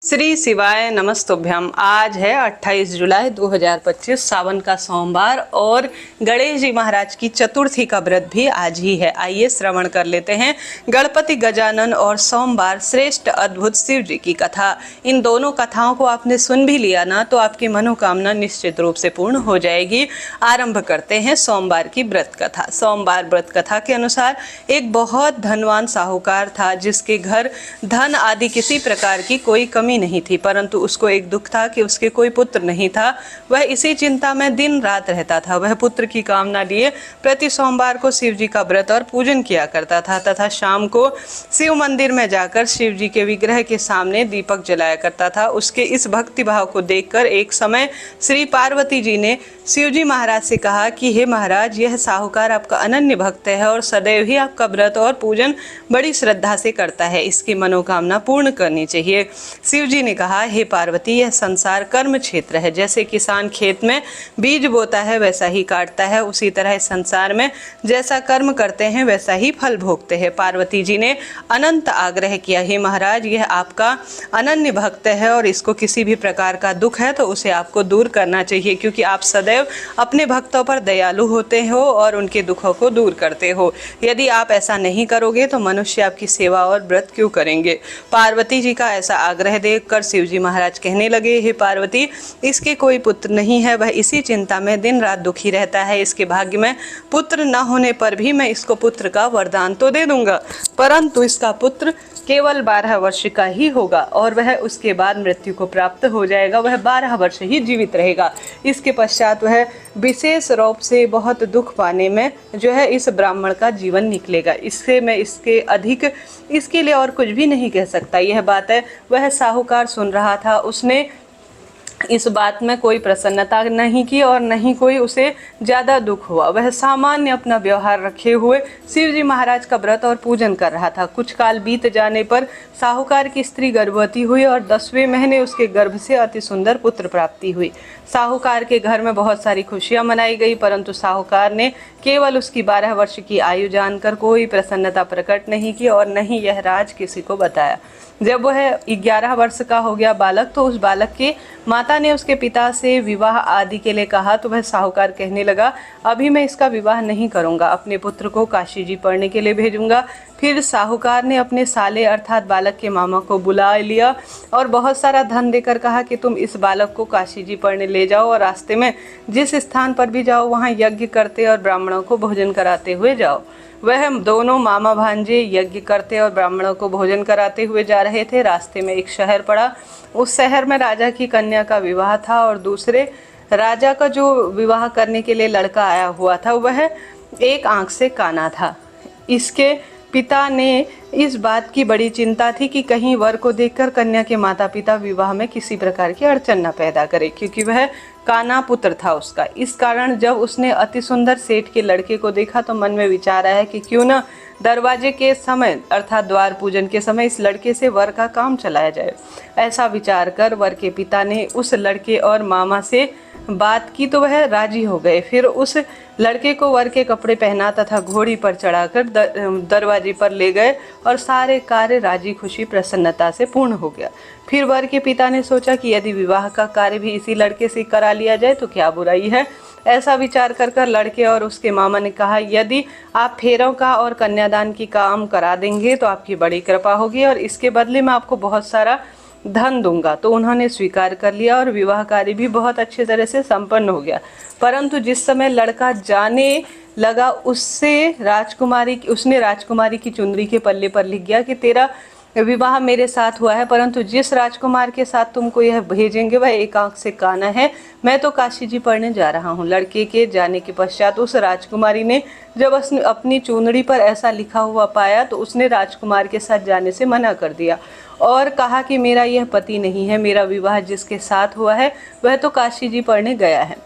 श्री शिवाय नमस्तुभ्यम। आज है 28 जुलाई 2025 सावन का सोमवार और गणेश जी महाराज की चतुर्थी का व्रत भी आज ही है। आइए श्रवण कर लेते हैं गणपति गजानन और सोमवार श्रेष्ठ अद्भुत शिव जी की कथा। इन दोनों कथाओं को आपने सुन भी लिया ना तो आपकी मनोकामना निश्चित रूप से पूर्ण हो जाएगी। आरंभ करते हैं सोमवार की व्रत कथा। सोमवार व्रत कथा के अनुसार एक बहुत धनवान साहूकार था जिसके घर धन आदि किसी प्रकार की कोई कमी नहीं थी, परंतु उसको एक दुख था कि उसके कोई पुत्र नहीं था। वह इसी चिंता में दिन रात रहता था। वह पुत्र की कामना लिए प्रति सोमवार को शिव जी का व्रत और पूजन किया करता था तथा शाम को शिव मंदिर में जाकर शिव जी के विग्रह के सामने दीपक जलाया करता था। उसके इस भक्ति भाव को देखकर एक समय श्री पार्वती जी ने शिव जी महाराज से कहा कि हे महाराज, यह साहूकार आपका अनन्य भक्त है और सदैव ही आपका व्रत और पूजन बड़ी श्रद्धा से करता है। इसकी मनोकामना पूर्ण करनी चाहिए। शिव जी ने कहा, हे पार्वती, यह संसार कर्म क्षेत्र है। जैसे किसान खेत में बीज बोता है वैसा ही काटता है, उसी तरह इस संसार में जैसा कर्म करते हैं वैसा ही फल भोगते हैं। पार्वती जी ने अनंत आग्रह किया, हे महाराज, यह आपका अनन्य भक्त है और इसको किसी भी प्रकार का दुख है तो उसे आपको दूर करना चाहिए, क्योंकि आप सदैव अपने भक्तों पर दयालु होते हो और उनके दुखों को दूर करते हो। यदि आप ऐसा नहीं करोगे तो मनुष्य आपकी सेवा और व्रत क्यों करेंगे। पार्वती जी का ऐसा आग्रह देखकर शिव जी महाराज कहने लगे, हे पार्वती, इसके कोई पुत्र नहीं है। वह इसी चिंता में दिन रात दुखी रहता है। इसके भाग्य में पुत्र न होने पर भी मैं इसको पुत्र का वरदान तो दे दूंगा, परंतु इसका पुत्र केवल 12 वर्ष का ही होगा और वह उसके बाद मृत्यु को प्राप्त हो जाएगा। वह 12 वर्ष ही जीवित रहेगा। इसके पश्चात वह विशेष रूप से बहुत दुख पाने में जो है इस ब्राह्मण का जीवन निकलेगा। इससे मैं इसके अधिक इसके लिए और कुछ भी नहीं कह सकता। यह बात है वह साहूकार सुन रहा था। उसने इस बात में कोई प्रसन्नता नहीं की और नहीं कोई उसे ज़्यादा दुख हुआ। वह सामान्य अपना व्यवहार रखे हुए शिव जी महाराज का व्रत और पूजन कर रहा था। कुछ काल बीत जाने पर साहूकार की स्त्री गर्भवती हुई और 10वें महीने उसके गर्भ से अति सुंदर पुत्र प्राप्ति हुई। साहूकार के घर में बहुत सारी खुशियां मनाई गई, परंतु साहूकार ने केवल उसकी 12 वर्ष की आयु जानकर कोई प्रसन्नता प्रकट नहीं की और न ही यह राज किसी को बताया। जब वह 11 वर्ष का हो गया बालक तो उस बालक के माता ने उसके पिता से विवाह आदि के लिए कहा तो वह साहूकार कहने लगा, अभी मैं इसका विवाह नहीं करूंगा, अपने पुत्र को काशी जी पढ़ने के लिए भेजूंगा। फिर साहूकार ने अपने साले अर्थात बालक के मामा को बुला लिया और बहुत सारा धन देकर कहा कि तुम इस बालक को काशी जी पढ़ने ले जाओ और रास्ते में जिस स्थान पर भी जाओ वहाँ यज्ञ करते और ब्राह्मणों को भोजन कराते हुए जाओ। वह दोनों मामा भांजे यज्ञ करते और ब्राह्मणों को भोजन कराते हुए जा रहे थे। रास्ते में एक शहर पड़ा। उस शहर में राजा की कन्या का विवाह था और दूसरे राजा का जो विवाह करने के लिए लड़का आया हुआ था वह एक आंख से काना था। इसके पिता ने इस बात की बड़ी चिंता थी कि कहीं वर को देखकर कन्या के माता पिता विवाह में किसी प्रकार की अड़चन न पैदा करे, क्योंकि वह काना पुत्र था उसका। इस कारण जब उसने अति सुंदर सेठ के लड़के को देखा तो मन में विचार आया कि क्यों न दरवाजे के समय अर्थात द्वार पूजन के समय इस लड़के से वर का काम चलाया जाए। ऐसा विचार कर वर के पिता ने उस लड़के और मामा से बात की तो वह राजी हो गए। फिर उस लड़के को वर के कपड़े पहना तथा घोड़ी पर चढ़ाकर दरवाजे पर ले गए और सारे कार्य राजी खुशी प्रसन्नता से पूर्ण हो गया। फिर वर के पिता ने सोचा कि यदि विवाह का कार्य भी इसी लड़के से करा लिया जाए तो क्या बुराई है। ऐसा विचार कर लड़के और उसके मामा ने कहा, यदि आप फेरों का और कन्यादान की काम करा देंगे तो आपकी बड़ी कृपा होगी और इसके बदले में आपको बहुत सारा धन दूंगा। तो उन्होंने स्वीकार कर लिया और विवाह कार्य भी बहुत अच्छे तरह से संपन्न हो गया। परंतु जिस समय लड़का जाने लगा उसने राजकुमारी की चुनरी के पल्ले पर लिख गया कि तेरा विवाह मेरे साथ हुआ है, परंतु जिस राजकुमार के साथ तुमको यह भेजेंगे वह एक आंख से काना है। मैं तो काशी जी पढ़ने जा रहा हूँ। लड़के के जाने के पश्चात उस राजकुमारी ने जब अपनी चुनरी पर ऐसा लिखा हुआ पाया तो उसने राजकुमार के साथ जाने से मना कर दिया और कहा कि मेरा यह पति नहीं है, मेरा विवाह जिसके साथ हुआ है वह तो काशी जी पढ़ने गया है।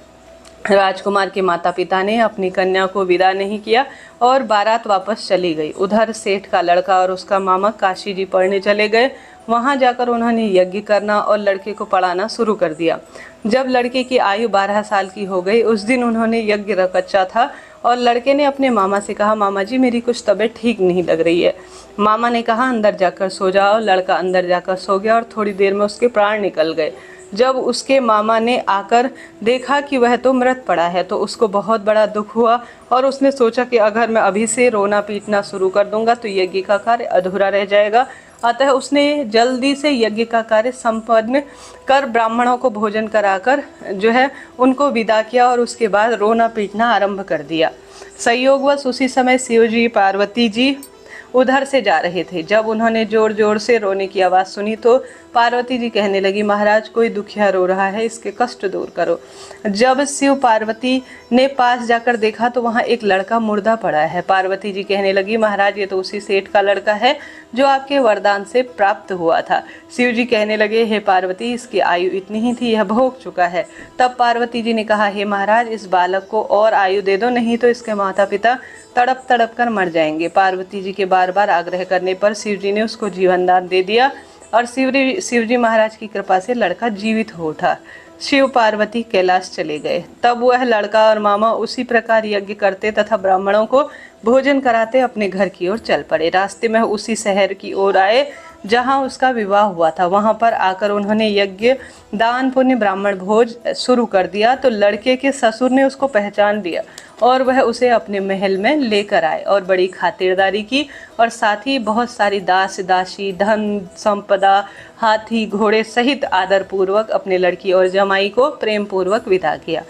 राजकुमार के माता पिता ने अपनी कन्या को विदा नहीं किया और बारात वापस चली गई। उधर सेठ का लड़का और उसका मामा काशी जी पढ़ने चले गए। वहां जाकर उन्होंने यज्ञ करना और लड़के को पढ़ाना शुरू कर दिया। जब लड़के की आयु 12 साल की हो गई उस दिन उन्होंने यज्ञ रचा था और लड़के ने अपने मामा से कहा, मामा जी मेरी कुछ तबीयत ठीक नहीं लग रही है। मामा ने कहा अंदर जाकर सो जाओ। लड़का अंदर जाकर सो गया और थोड़ी देर में उसके प्राण निकल गए। जब उसके मामा ने आकर देखा कि वह तो मृत पड़ा है तो उसको बहुत बड़ा दुख हुआ और उसने सोचा कि अगर मैं अभी से रोना पीटना शुरू कर दूंगा तो यज्ञ का कार्य अधूरा रह जाएगा। अतः उसने जल्दी से यज्ञ का कार्य संपन्न कर ब्राह्मणों को भोजन कराकर जो है उनको विदा किया और उसके बाद रोना पीटना आरंभ कर दिया। संयोगवश उसी समय शिव जी पार्वती जी उधर से जा रहे थे। जब उन्होंने जोर जोर से रोने की आवाज़ सुनी तो पार्वती जी कहने लगी, महाराज कोई दुखिया रो रहा है, इसके कष्ट दूर करो। जब शिव पार्वती ने पास जाकर देखा तो वहाँ एक लड़का मुर्दा पड़ा है। पार्वती जी कहने लगी, महाराज ये तो उसी सेठ का लड़का है जो आपके वरदान से प्राप्त हुआ था। शिव जी कहने लगे, हे पार्वती इसकी आयु इतनी ही थी, यह भोग चुका है। तब पार्वती जी ने कहा, हे महाराज इस बालक को और आयु दे दो, नहीं तो इसके माता पिता तड़प तड़प कर मर जाएंगे। पार्वती जी के बार बार आग्रह करने पर शिव जी ने उसको जीवन दान दे दिया और शिव जी महाराज की कृपा से लड़का जीवित हो उठा। शिव पार्वती कैलाश चले गए। तब वह लड़का और मामा उसी प्रकार यज्ञ करते तथा ब्राह्मणों को भोजन कराते अपने घर की ओर चल पड़े। रास्ते में उसी शहर की ओर आए जहाँ उसका विवाह हुआ था। वहाँ पर आकर उन्होंने यज्ञ दान पुण्य ब्राह्मण भोज शुरू कर दिया तो लड़के के ससुर ने उसको पहचान लिया और वह उसे अपने महल में लेकर आए और बड़ी खातिरदारी की और साथ ही बहुत सारी दास दासी धन संपदा हाथी घोड़े सहित आदर पूर्वक अपने लड़की और जमाई को प्रेम पूर्वक विदा किया।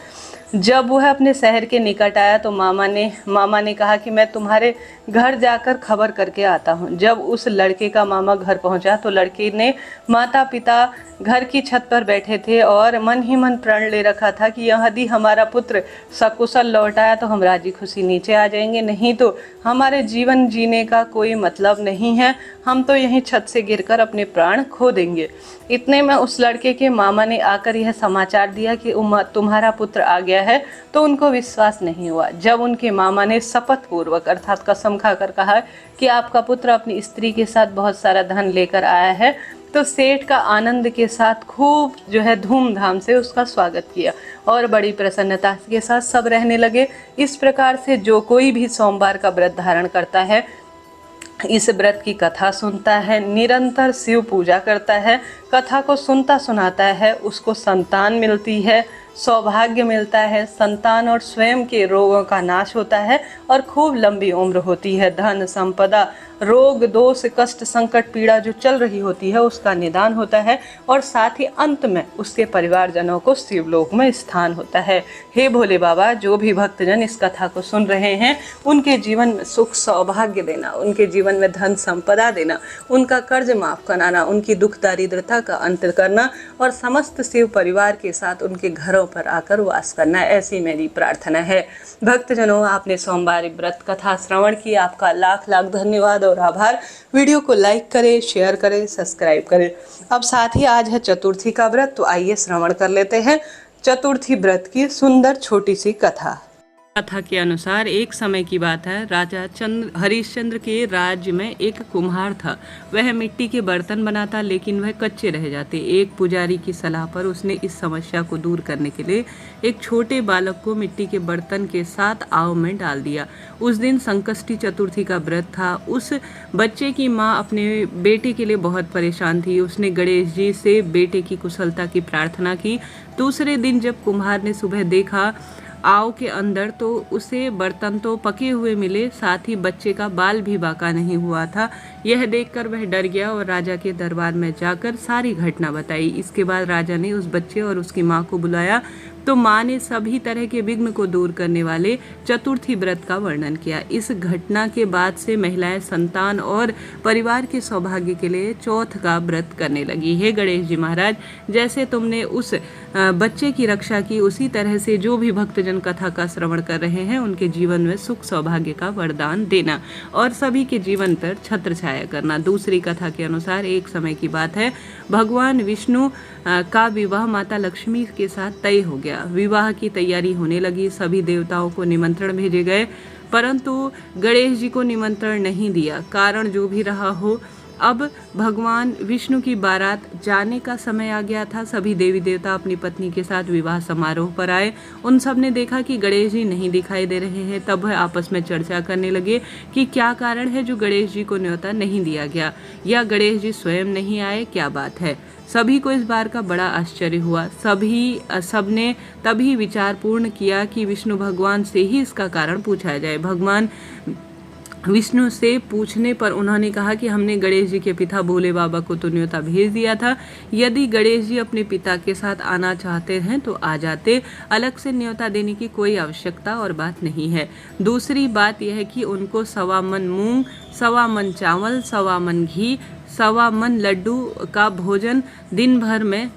जब वह अपने शहर के निकट आया तो मामा ने कहा कि मैं तुम्हारे घर जाकर खबर करके आता हूँ। जब उस लड़के का मामा घर पहुँचा तो लड़के ने माता पिता घर की छत पर बैठे थे और मन ही मन प्रण ले रखा था कि यदि हमारा पुत्र सकुशल लौट आया तो हम राजी खुशी नीचे आ जाएंगे, नहीं तो हमारे जीवन जीने का कोई मतलब नहीं है, हम तो यहीं छत से गिरकर अपने प्राण खो देंगे। इतने में उस लड़के के मामा ने आकर यह समाचार दिया कि तुम्हारा पुत्र आ गया है तो उनको विश्वास नहीं हुआ। जब उनके मामा ने शपथ पूर्वक अर्थात कसम खाकर कहा कि आपका पुत्र अपनी स्त्री के साथ बहुत सारा धन लेकर आया है तो सेठ का आनंद के साथ खूब जो है धूमधाम से उसका स्वागत किया और बड़ी प्रसन्नता के साथ सब रहने लगे। इस प्रकार से जो कोई भी सोमवार का व्रत धारण करता है, इस व्रत की कथा सुनता है, निरंतर शिव पूजा करता है, कथा को सुनता सुनाता है, उसको संतान मिलती है, सौभाग्य मिलता है, संतान और स्वयं के रोगों का नाश होता है और खूब लंबी उम्र होती है। धन संपदा रोग दोष कष्ट संकट पीड़ा जो चल रही होती है उसका निदान होता है और साथ ही अंत में उसके परिवारजनों को शिवलोक में स्थान होता है। हे भोले बाबा, जो भी भक्तजन इस कथा को सुन रहे हैं उनके जीवन में सुख सौभाग्य देना, उनके जीवन में धन संपदा देना, उनका कर्ज माफ कराना, उनकी दुख दारिद्रता का अंत करना और समस्त शिव परिवार के साथ उनके घरों पर आकर वास करना, ऐसी मेरी प्रार्थना है। भक्तजनों, आपने सोमवार व्रत कथा श्रवण की, आपका लाख लाख धन्यवाद और आभार। वीडियो को लाइक करें, शेयर करें, सब्सक्राइब करें। अब साथ ही आज है चतुर्थी का व्रत, तो आइए श्रवण कर लेते हैं चतुर्थी व्रत की सुंदर छोटी सी कथा। कथा के अनुसार एक समय की बात है, राजा हरिश्चंद्र के राज्य में एक कुम्हार था। वह मिट्टी के बर्तन बनाता लेकिन वह कच्चे रह जाते। एक पुजारी की सलाह पर उसने इस समस्या को दूर करने के लिए एक छोटे बालक को मिट्टी के बर्तन के साथ आव में डाल दिया। उस दिन संकष्टी चतुर्थी का व्रत था। उस बच्चे की माँ अपने बेटे के लिए बहुत परेशान थी। उसने गणेश जी से बेटे की कुशलता की प्रार्थना की। दूसरे दिन जब कुम्हार ने सुबह देखा आव के अंदर तो उसे बर्तन तो पके हुए मिले, साथ ही बच्चे का बाल भी बाका नहीं हुआ था। यह देखकर वह डर गया और राजा के दरबार में जाकर सारी घटना बताई। इसके बाद राजा ने उस बच्चे और उसकी माँ को बुलाया तो माँ ने सभी तरह के विघ्न को दूर करने वाले चतुर्थी व्रत का वर्णन किया। इस घटना के बाद से महिलाएं संतान और परिवार के सौभाग्य के लिए चौथ का व्रत करने लगी। हे गणेश जी महाराज, जैसे तुमने उस बच्चे की रक्षा की, उसी तरह से जो भी भक्तजन कथा का श्रवण कर रहे हैं उनके जीवन में सुख सौभाग्य का वरदान देना और सभी के जीवन पर छत्र छाया करना। दूसरी कथा के अनुसार एक समय की बात है, भगवान विष्णु का विवाह माता लक्ष्मी के साथ तय हो गया। विवाह की तैयारी होने लगी। सभी देवताओं को निमंत्रण भेजे गए, परंतु गणेश जी को निमंत्रण नहीं दिया। कारण जो भी रहा हो, अब भगवान विष्णु की बारात जाने का समय आ गया था। सभी देवी देवता अपनी पत्नी के साथ विवाह समारोह पर आए। उन सब ने देखा कि गणेश जी नहीं दिखाई दे रहे हैं। तब वह आपस में चर्चा करने लगे कि क्या कारण है जो गणेश जी को न्योता नहीं दिया गया, या गणेश जी स्वयं नहीं आए, क्या बात है। सभी को इस बार का बड़ा आश्चर्य हुआ। सबने तभी विचारपूर्ण किया कि विष्णु भगवान से ही इसका कारण पूछा जाए। भगवान विष्णु से पूछने पर उन्होंने कहा कि हमने गणेश जी के पिता भोले बाबा को तो न्योता भेज दिया था। यदि गणेश जी अपने पिता के साथ आना चाहते हैं तो आ जाते, अलग से न्योता देने की कोई आवश्यकता और बात नहीं है। दूसरी बात यह है कि उनको 1.25 मन मूंग, 1.25 मन चावल, 1.25 मन घी, 1.25 मन लड्डू का भोजन दिन भर में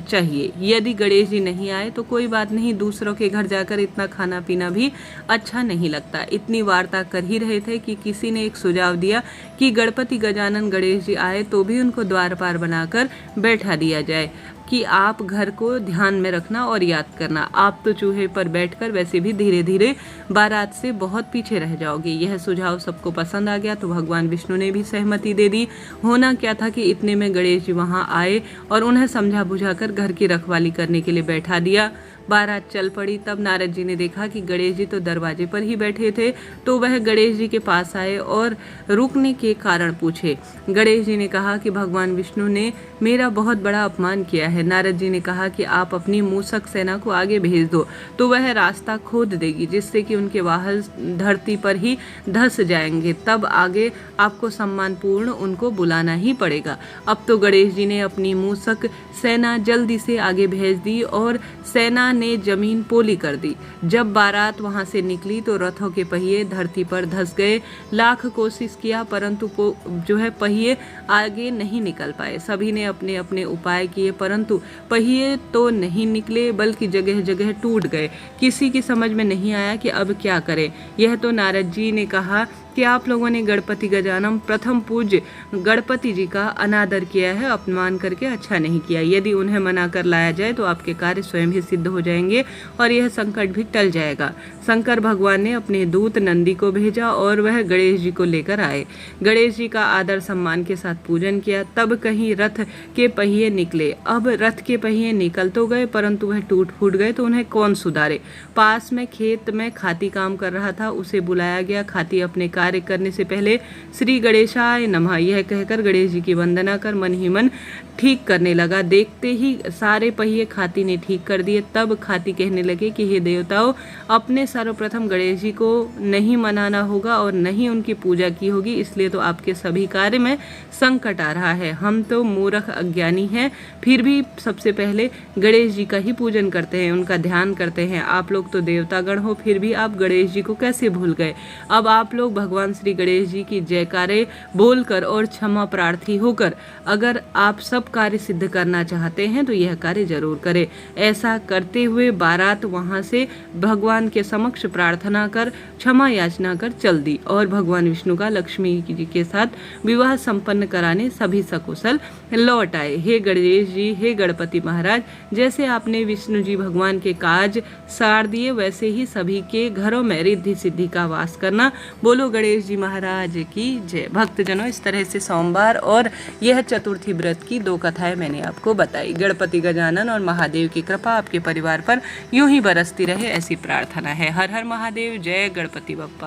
चाहिए। यदि गणेश जी नहीं आए तो कोई बात नहीं, दूसरों के घर जाकर इतना खाना पीना भी अच्छा नहीं लगता। इतनी वार्ता कर ही रहे थे कि किसी ने एक सुझाव दिया कि गणपति गजानन गणेश जी आए तो भी उनको द्वारपाल बनाकर बैठा दिया जाए कि आप घर को ध्यान में रखना और याद करना। आप तो चूहे पर बैठकर वैसे भी धीरे धीरे बारात से बहुत पीछे रह जाओगे। यह सुझाव सबको पसंद आ गया तो भगवान विष्णु ने भी सहमति दे दी। होना क्या था कि इतने में गणेश जी वहां आए और उन्हें समझा बुझाकर घर की रखवाली करने के लिए बैठा दिया। बारात चल पड़ी। तब नारद जी ने देखा कि गणेश जी तो दरवाजे पर ही बैठे थे, तो वह गणेश जी के पास आए और रुकने के कारण पूछे। गणेश जी ने कहा कि भगवान विष्णु ने मेरा बहुत बड़ा अपमान किया है। नारद जी ने कहा कि आप अपनी मूसक सेना को आगे भेज दो तो वह रास्ता खोद देगी, जिससे कि उनके वाहन धरती पर ही धंस जाएंगे। तब आगे आपको सम्मानपूर्ण उनको बुलाना ही पड़ेगा। अब तो गणेश जी ने अपनी मूसक सेना जल्दी से आगे भेज दी और सेना ने जमीन पोली कर दी। जब बारात वहां से निकली तो रथों के पहिए धरती पर धंस गए। लाख कोशिश किया परंतु पहिए आगे नहीं निकल पाए। सभी ने अपने अपने उपाय किए परंतु पहिए तो नहीं निकले, बल्कि जगह जगह टूट गए। किसी की समझ में नहीं आया कि अब क्या करें। यह तो नारद जी ने कहा कि आप लोगों ने गणपति गजानन प्रथम पूज्य गणपति जी का अनादर किया है, अपमान करके अच्छा नहीं किया। यदि उन्हें मना कर लाया जाए तो आपके कार्य स्वयं ही सिद्ध हो जाएंगे और यह संकट भी टल जाएगा। शंकर भगवान ने अपने दूत नंदी को भेजा और वह गणेश जी को लेकर आए। गणेश जी का आदर सम्मान के साथ पूजन किया। तब कहीं रथ के पहिए निकले। अब रथ के पहिए निकल तो गए परंतु वह टूट फूट गए तो उन्हें कौन सुधारे। पास में खेत में खाती काम कर रहा था, उसे बुलाया गया। खाती अपने कार्य करने से पहले श्री गणेशाय नमः यह कहकर गणेश जी की वंदना कर मन ही मन ठीक करने लगा। देखते ही सारे पहिए खाती ने ठीक कर दिए। तब खाती कहने लगे कि हे देवताओं, अपने सर्वप्रथम गणेश जी को नहीं मनाना होगा और नहीं उनकी पूजा की होगी, इसलिए तो आपके सभी कार्य में संकट आ रहा है। हम तो मूर्ख अज्ञानी हैं, फिर भी सबसे पहले गणेश जी का ही पूजन करते हैं, उनका ध्यान करते हैं। आप लोग तो देवतागण हो, फिर भी आप गणेश जी को कैसे भूल गए। अब आप लोग भगवान श्री गणेश जी की जयकारे बोलकर और क्षमा प्रार्थी होकर अगर आप सब कार्य सिद्ध करना चाहते हैं तो यह कार्य जरूर करें। ऐसा करते हुए बारात वहां से भगवान के समक्ष प्रार्थना कर क्षमा याचना कर चल दी और भगवान विष्णु का लक्ष्मी जी के साथ विवाह संपन्न कराने सभी सकुशल लौट आए। हे गणेश जी, हे गणपति महाराज, जैसे आपने विष्णु जी भगवान के काज सार दिए वैसे ही सभी के घरों में रिद्धि सिद्धि का वास करना। बोलो गणेश जी महाराज की जय। भक्तजनों, इस तरह से सोमवार और यह चतुर्थी व्रत की 2 कथाएं मैंने आपको बताई। गणपति गजानन और महादेव की कृपा आपके परिवार पर यूं ही बरसती रहे, ऐसी प्रार्थना है। हर हर महादेव, जय गणपति बप्पा।